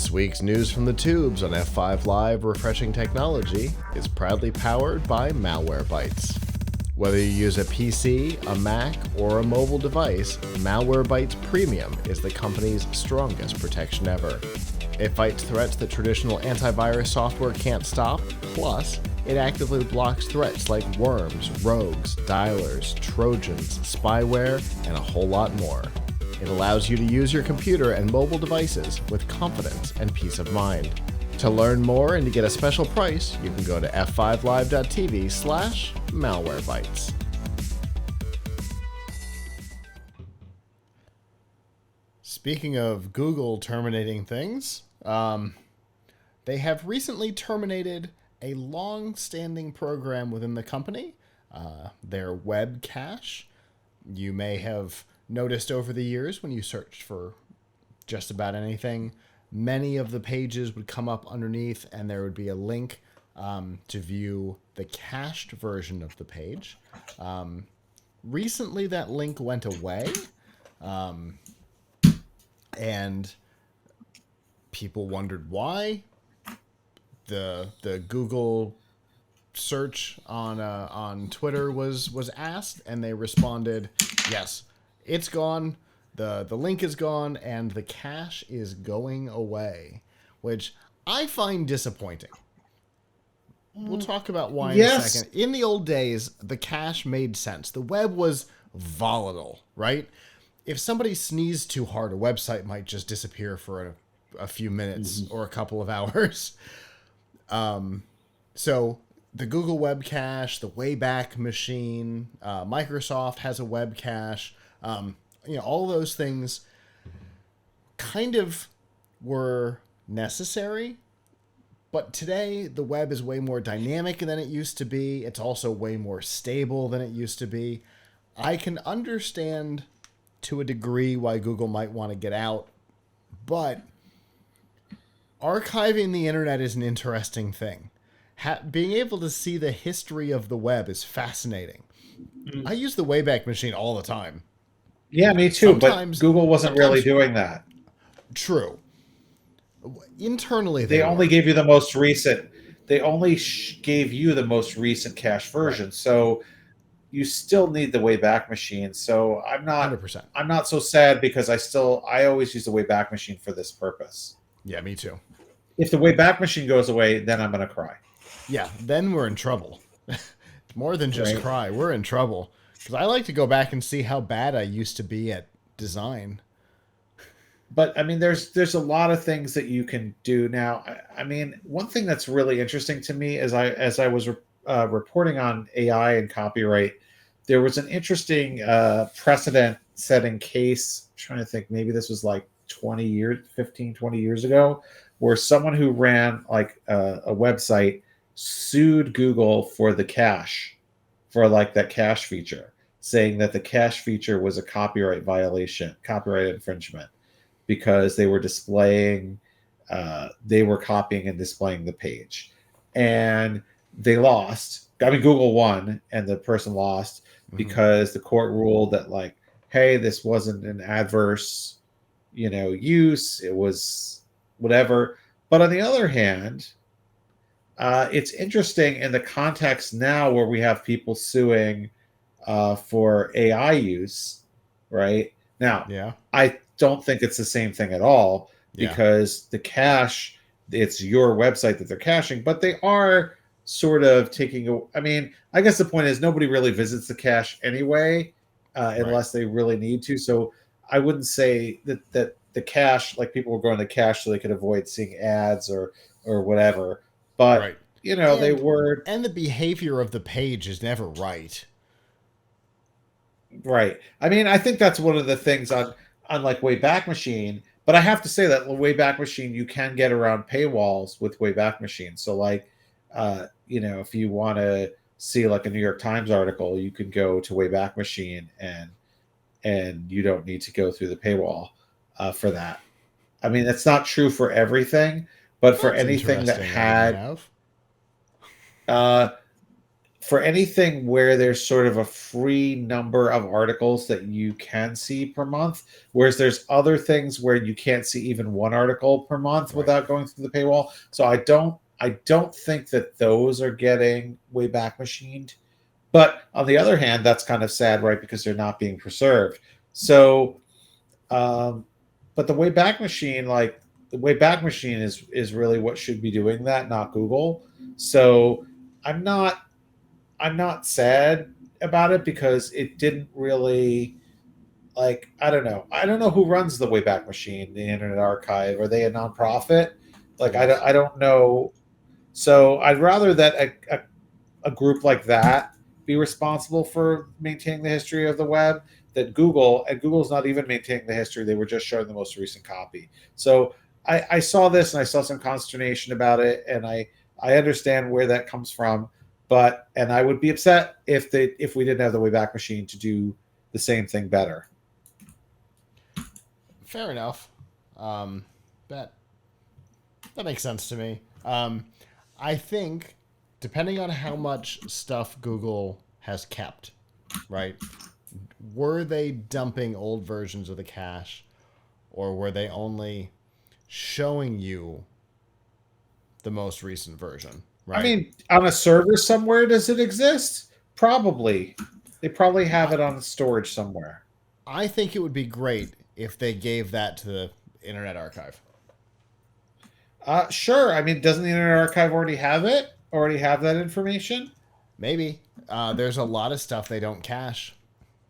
This week's news from the tubes on F5 Live Refreshing Technology is proudly powered by Malwarebytes. Whether you use a PC, a Mac, or a mobile device, Malwarebytes Premium is the company's strongest protection ever. It fights threats that traditional antivirus software can't stop, plus it actively blocks threats like worms, rogues, dialers, trojans, spyware, and a whole lot more. It allows you to use your computer and mobile devices with confidence and peace of mind. To learn more and to get a special price, you can go to f5live.tv/malwarebytes. Speaking of Google terminating things, they have recently terminated a long-standing program within the company, their web cache. You may have noticed over the years when you searched for just about anything, many of the pages would come up underneath and there would be a link to view the cached version of the page. Recently, that link went away, and people wondered why. The Google search on Twitter was asked, and they responded, yes, it's gone, the link is gone, and the cache is going away, which I find disappointing. We'll talk about why in a second. In the old days, the cache made sense. The web was volatile, right? If somebody sneezed too hard, a website might just disappear for a few minutes or a couple of hours. So the Google Web Cache, the Wayback Machine, Microsoft has a web cache. All those things kind of were necessary, but today the web is way more dynamic than it used to be. It's also way more stable than it used to be. I can understand to a degree why Google might want to get out, but archiving the internet is an interesting thing. Being able to see the history of the web is fascinating. I use the Wayback Machine all the time. Yeah, me too, but Google wasn't really doing that. True. Internally, they only gave you the most recent. They only gave you the most recent cache version, right. So you still need the Wayback Machine. So I'm not 100%. I'm not so sad because I always use the Wayback Machine for this purpose. Yeah, me too. If the Wayback Machine goes away, then I'm going to cry. Yeah, then we're in trouble. More than just cry. We're in trouble. Because I like to go back and see how bad I used to be at design. But, I mean, there's a lot of things that you can do now. I mean, one thing that's really interesting to me as I was reporting on AI and copyright, there was an interesting precedent-setting case. I'm trying to think, maybe this was like 20 years ago, where someone who ran like a website sued Google for the cache, for like that cache feature, saying that the cache feature was a copyright violation, copyright infringement, because they were copying and displaying the page. And they lost. I mean, Google won and the person lost because the court ruled that, like, hey, this wasn't an adverse, use. It was whatever. But on the other hand, it's interesting in the context now where we have people suing for AI use, right? Now, I don't think it's the same thing at all because the cache, it's your website that they're caching, but they are sort of taking I mean, I guess the point is nobody really visits the cache anyway, unless they really need to. So I wouldn't say that the cache, like people were going to cache so they could avoid seeing ads or whatever. But they were, and the behavior of the page is never right. Right. I mean, I think that's one of the things on like Wayback Machine. But I have to say that Wayback Machine, you can get around paywalls with Wayback Machine. So like, if you want to see like a New York Times article, you can go to Wayback Machine and you don't need to go through the paywall for that. I mean, that's not true for everything, but for anything that had for anything where there's sort of a free number of articles that you can see per month, whereas there's other things where you can't see even one article per month Right. without going through the paywall. So I don't think that those are getting way back machined. But on the other hand, that's kind of sad, right? Because they're not being preserved. So, um, but the Wayback Machine, like the Wayback Machine, is really what should be doing that, not Google. So I'm not I'm not sad about it because it didn't really, like, I don't know who runs the Wayback Machine, the Internet Archive. Are they a nonprofit? Like Yes. I don't know. So I'd rather that a group like that be responsible for maintaining the history of the web that Google, and Google's not even maintaining the history. They were just showing the most recent copy. So I saw this and I saw some consternation about it, and I understand where that comes from, but and I would be upset if we didn't have the Wayback Machine to do the same thing better. Fair enough. That that makes sense to me. I think depending on how much stuff Google has kept, right? Were they dumping old versions of the cache, or were they only showing you the most recent version, I right? mean, on a server somewhere, does it exist? Probably. They probably have I, it on storage somewhere. I think it would be great if they gave that to the Internet Archive. Sure. I mean, doesn't the Internet Archive already have it? Already have that information? Maybe. There's a lot of stuff they don't cache.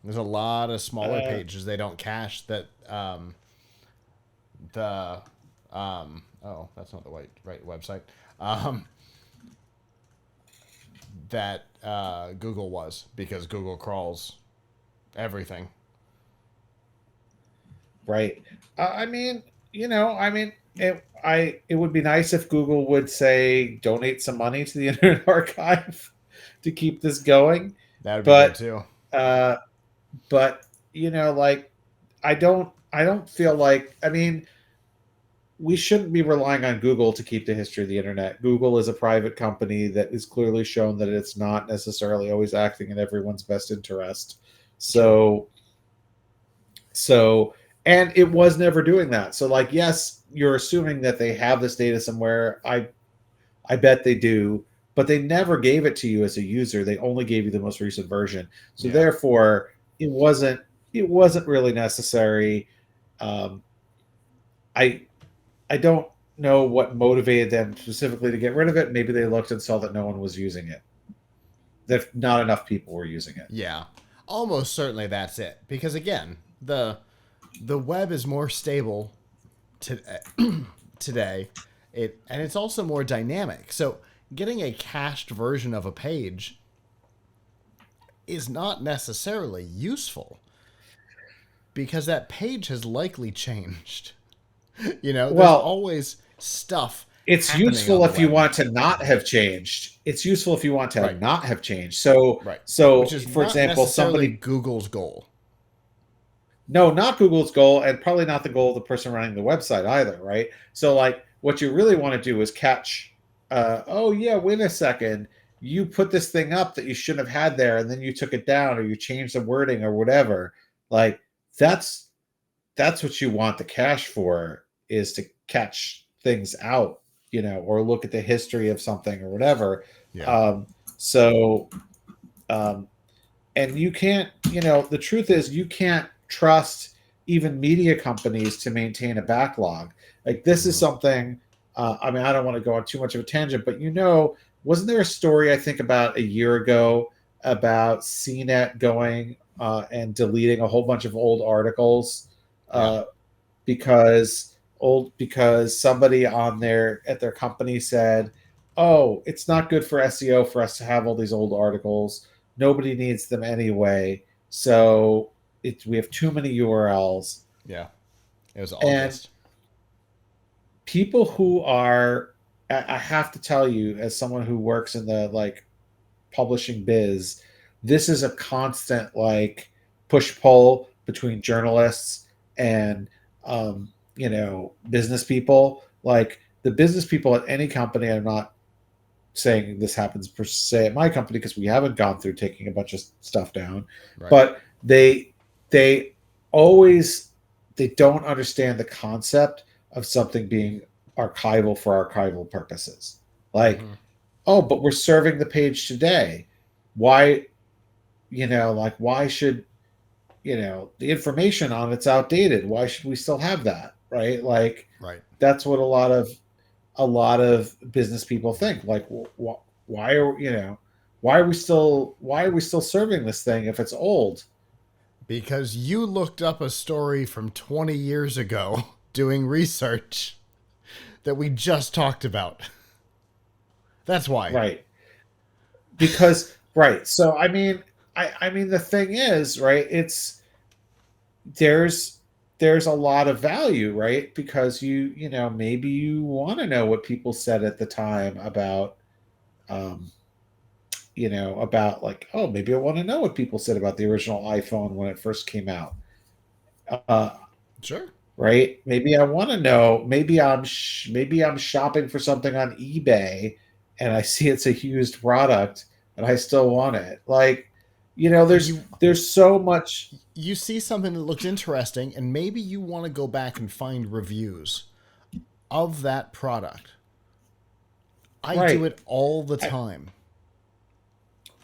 There's a lot of smaller Uh, pages they don't cache that the oh, that's not the right website. Um, that Google was, because Google crawls everything. right. I mean, it would be nice if Google would say donate some money to the Internet Archive to keep this going, That would be good but too. uh, but like I don't feel like, I mean, we shouldn't be relying on Google to keep the history of the internet. Google is a private company that is clearly shown that it's not necessarily always acting in everyone's best interest. True. So, so, and it was never doing that. So, like, yes, you're assuming that they have this data somewhere. I bet they do, but they never gave it to you as a user. They only gave you the most recent version. So Yeah. therefore, it wasn't really necessary. Um, I I don't know what motivated them specifically to get rid of it. Maybe they looked and saw that no one was using it, that not enough people were using it. Yeah. Almost certainly that's it. Because again, the web is more stable to, today. It's also more dynamic. So getting a cached version of a page is not necessarily useful, because that page has likely changed. There's Well, always stuff it's happening on useful the if you web. want to not have changed. It's useful if you want to Right. not have changed. So, Right. Which so is for not example, necessarily somebody, Google's goal. no, not Google's goal, and probably not the goal of the person running the website either, right? So, like, what you really want to do is catch, oh, yeah, wait a second. You put this thing up that you shouldn't have had there, and then you took it down, or you changed the wording, or whatever. Like, that's that's what you want the cache for, is to catch things out, or look at the history of something or whatever. Yeah. So, um, and you can't, the truth is you can't trust even media companies to maintain a backlog. Like, this is Mhm. something, I mean, I don't want to go on too much of a tangent, but wasn't there a story, I think, about a year ago about CNET going and deleting a whole bunch of old articles, Yeah. uh, because somebody on their at their company said, "Oh, it's not good for SEO for us to have all these old articles. Nobody needs them anyway. So we have too many URLs." Yeah. It was And August. people who are, I have to tell you, as someone who works in the, like, publishing biz, this is a constant, like, push pull between journalists and business people. Like, the business people at any company are not saying this happens per se at my company because we haven't gone through taking a bunch of stuff down, Right. but they always they don't understand the concept of something being archival for archival purposes. Like, Mm-hmm. oh, but we're serving the page today. Why, like why should the information on it's outdated? Why should we still have that? Right? Like Right. that's what a lot of business people think. Like, why are why are we still serving this thing if it's old? Because you looked up a story from 20 years ago doing research that we just talked about. That's why. Right. Because right. So I mean the thing is, right, it's there's there's a lot of value, right? Because maybe you want to know what people said at the time um about like, oh, maybe I want to know what people said about the original iPhone when it first came out. Uh, Sure. right? Maybe I want to know. Maybe I'm shopping for something on eBay, and I see it's a used product, and I still want it. Like, there's You there's so much. you see something that looks interesting and maybe you want to go back and find reviews of that product. I do Right. it all the I, time.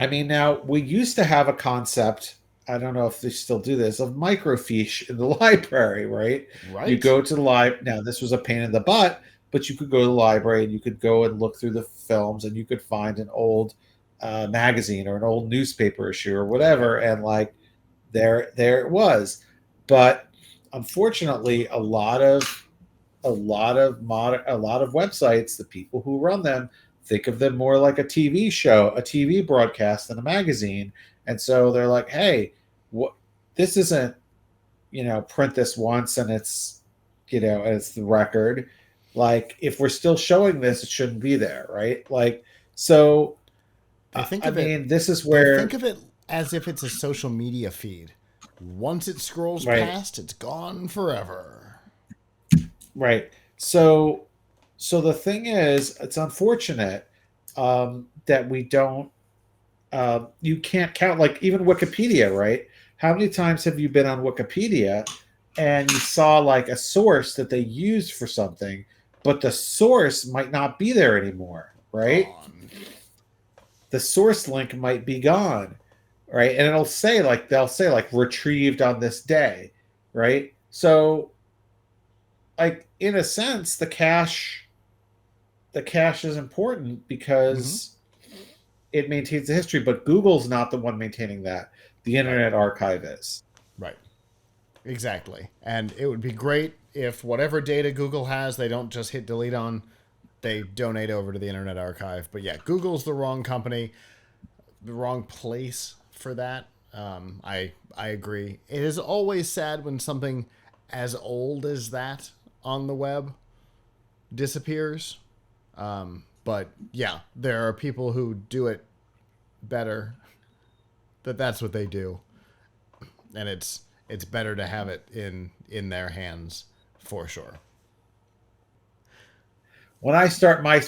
I mean, now we used to have a concept. I don't know if they still do this of microfiche in the library, right? You Right? go to the library. Now, this was a pain in the butt, but you could go to the library and you could go and look through the films and you could find an old magazine or an old newspaper issue or Yep. whatever, and like there it was. But unfortunately, a lot of websites, the people who run them think of them more like a TV show, a TV broadcast than a magazine. And so they're like, hey, what this isn't, print this once and it's the record. Like, if we're still showing this, it shouldn't be there, right? Like, so They think I of it mean, this is they think where, of it as if it's a social media feed. Once it scrolls right, past, it's gone forever. right. So the thing is, it's unfortunate that we don't you can't count, like, even Wikipedia, right? How many times have you been on Wikipedia and you saw like a source that they used for something, but the source might not be there anymore, right? Gone. The source link might be gone, right? And they'll say like retrieved on this day, right? So, like, in a sense, the cache is important Mm-hmm. because it maintains the history, but Google's not the one maintaining that. The Right. Internet Archive is. Right. Exactly. And it would be great if whatever data Google has, they don't just hit delete on, they donate over to the Internet Archive. But yeah, Google's the wrong company, the wrong place for that. I agree. It is always sad when something as old as that on the web disappears. But yeah, there are people who do it better. That's what they do, and it's better to have it in their hands for sure. When I start my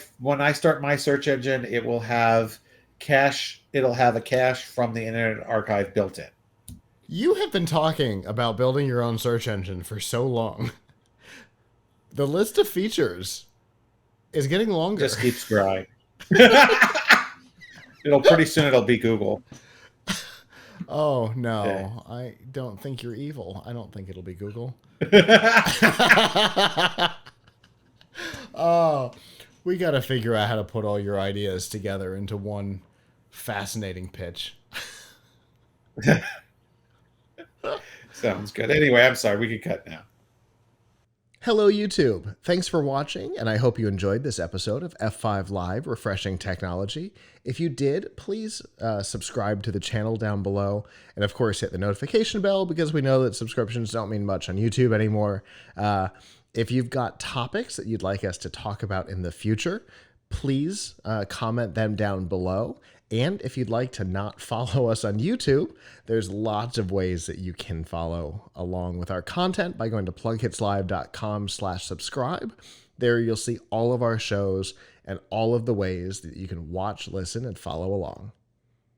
search engine, it will have cache. It'll have a cache from the Internet Archive built in. You have been talking about building your own search engine for so long. The list of features is getting longer. Just keeps growing. It'll pretty soon it'll be Google. Oh Yeah. no, I don't think you're evil. I don't think it'll be Google. Oh, we got to figure out how to put all your ideas together into one fascinating pitch. Sounds good. Anyway, I'm sorry. We can cut now. Hello, YouTube. Thanks for watching, and I hope you enjoyed this episode of F5 Live Refreshing Technology. If you did, please subscribe to the channel down below, and of course, hit the notification bell because we know that subscriptions don't mean much on YouTube anymore. If you've got topics that you'd like us to talk about in the future, please comment them down below. And if you'd like to not follow us on YouTube, there's lots of ways that you can follow along with our content by going to plughitslive.com/subscribe. There you'll see all of our shows and all of the ways that you can watch, listen, and follow along.